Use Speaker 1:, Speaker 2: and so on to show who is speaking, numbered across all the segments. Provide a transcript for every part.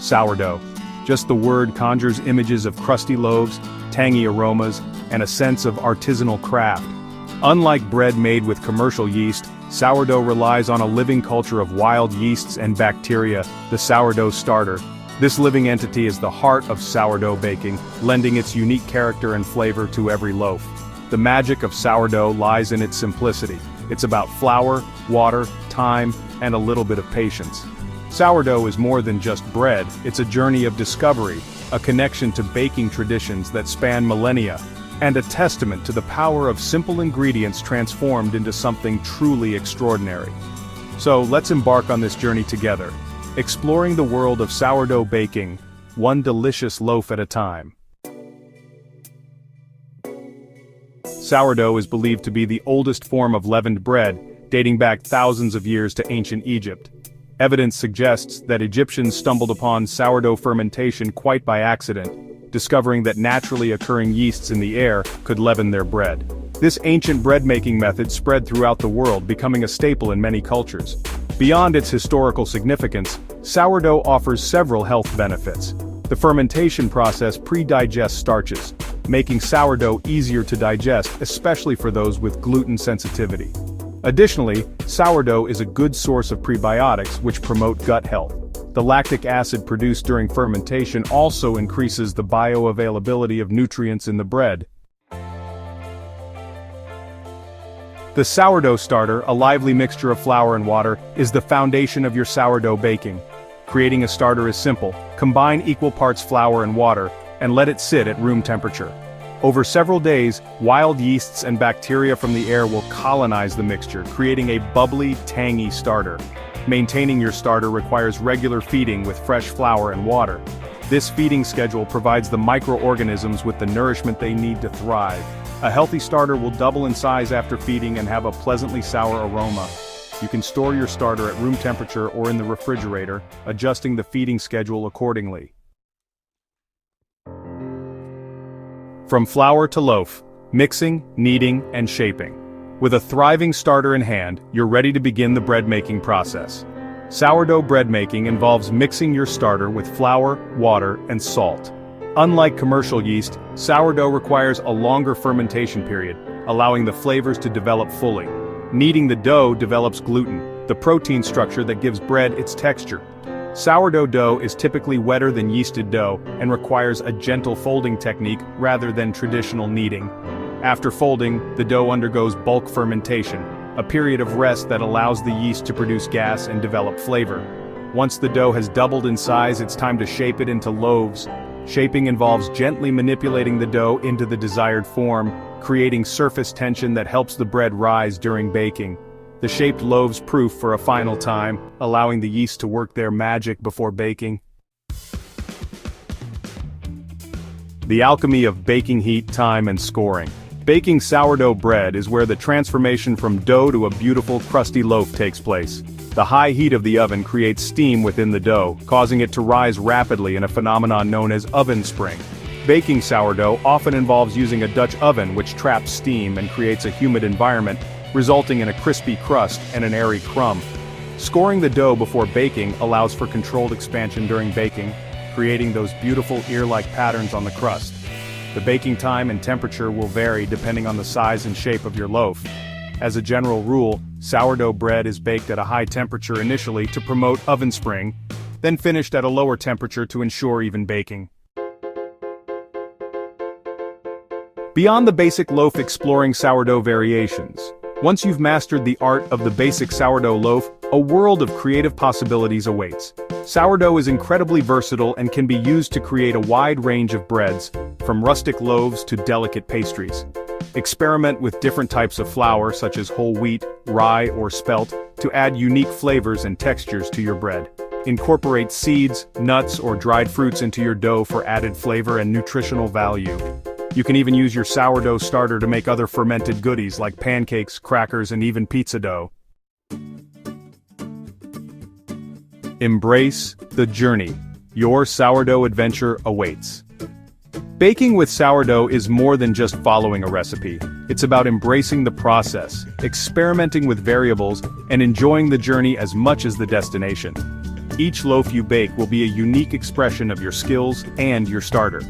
Speaker 1: Sourdough. Just the word conjures images of crusty loaves, tangy aromas, and a sense of artisanal craft. Unlike bread made with commercial yeast, sourdough relies on a living culture of wild yeasts and bacteria, the sourdough starter. This living entity is the heart of sourdough baking, lending its unique character and flavor to every loaf. The magic of sourdough lies in its simplicity. It's about flour, water, time, and a little bit of patience. Sourdough is more than just bread, it's a journey of discovery, a connection to baking traditions that span millennia, and a testament to the power of simple ingredients transformed into something truly extraordinary. So let's embark on this journey together, exploring the world of sourdough baking, one delicious loaf at a time. Sourdough is believed to be the oldest form of leavened bread, dating back thousands of years to ancient Egypt. Evidence suggests that Egyptians stumbled upon sourdough fermentation quite by accident, discovering that naturally occurring yeasts in the air could leaven their bread. This ancient bread-making method spread throughout the world, becoming a staple in many cultures. Beyond its historical significance, sourdough offers several health benefits. The fermentation process pre-digests starches, making sourdough easier to digest, especially for those with gluten sensitivity. Additionally, sourdough is a good source of prebiotics which promote gut health. The lactic acid produced during fermentation also increases the bioavailability of nutrients in the bread. The sourdough starter, a lively mixture of flour and water, is the foundation of your sourdough baking. Creating a starter is simple. Combine equal parts flour and water, and let it sit at room temperature. Over several days, wild yeasts and bacteria from the air will colonize the mixture, creating a bubbly, tangy starter. Maintaining your starter requires regular feeding with fresh flour and water. This feeding schedule provides the microorganisms with the nourishment they need to thrive. A healthy starter will double in size after feeding and have a pleasantly sour aroma. You can store your starter at room temperature or in the refrigerator, adjusting the feeding schedule accordingly. From flour to loaf, mixing, kneading, and shaping. With a thriving starter in hand, you're ready to begin the bread-making process. Sourdough bread making involves mixing your starter with flour, water, and salt. Unlike commercial yeast, sourdough requires a longer fermentation period, allowing the flavors to develop fully. Kneading the dough develops gluten, the protein structure that gives bread its texture. Sourdough dough is typically wetter than yeasted dough and requires a gentle folding technique rather than traditional kneading. After folding, the dough undergoes bulk fermentation, a period of rest that allows the yeast to produce gas and develop flavor. Once the dough has doubled in size, it's time to shape it into loaves. Shaping involves gently manipulating the dough into the desired form, creating surface tension that helps the bread rise during baking. The shaped loaves proof for a final time, allowing the yeast to work their magic before baking. The alchemy of baking heat, time, and scoring. Baking sourdough bread is where the transformation from dough to a beautiful, crusty loaf takes place. The high heat of the oven creates steam within the dough, causing it to rise rapidly in a phenomenon known as oven spring. Baking sourdough often involves using a Dutch oven which traps steam and creates a humid environment, resulting in a crispy crust and an airy crumb. Scoring the dough before baking allows for controlled expansion during baking, creating those beautiful ear-like patterns on the crust. The baking time and temperature will vary depending on the size and shape of your loaf. As a general rule, sourdough bread is baked at a high temperature initially to promote oven spring, then finished at a lower temperature to ensure even baking. Beyond the basic loaf, exploring sourdough variations. Once you've mastered the art of the basic sourdough loaf, a world of creative possibilities awaits. Sourdough is incredibly versatile and can be used to create a wide range of breads, from rustic loaves to delicate pastries. Experiment with different types of flour such as whole wheat, rye, or spelt to add unique flavors and textures to your bread. Incorporate seeds, nuts, or dried fruits into your dough for added flavor and nutritional value. You can even use your sourdough starter to make other fermented goodies like pancakes, crackers, and even pizza dough. Embrace the journey. Your sourdough adventure awaits. Baking with sourdough is more than just following a recipe. It's about embracing the process, experimenting with variables, and enjoying the journey as much as the destination. Each loaf you bake will be a unique expression of your skills and your starter.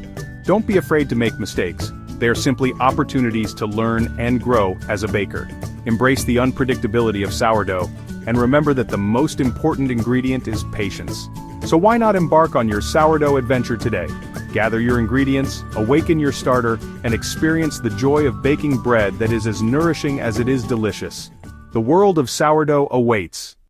Speaker 1: Don't be afraid to make mistakes. They are simply opportunities to learn and grow as a baker. Embrace the unpredictability of sourdough, and remember that the most important ingredient is patience. So why not embark on your sourdough adventure today? Gather your ingredients, awaken your starter, and experience the joy of baking bread that is as nourishing as it is delicious. The world of sourdough awaits.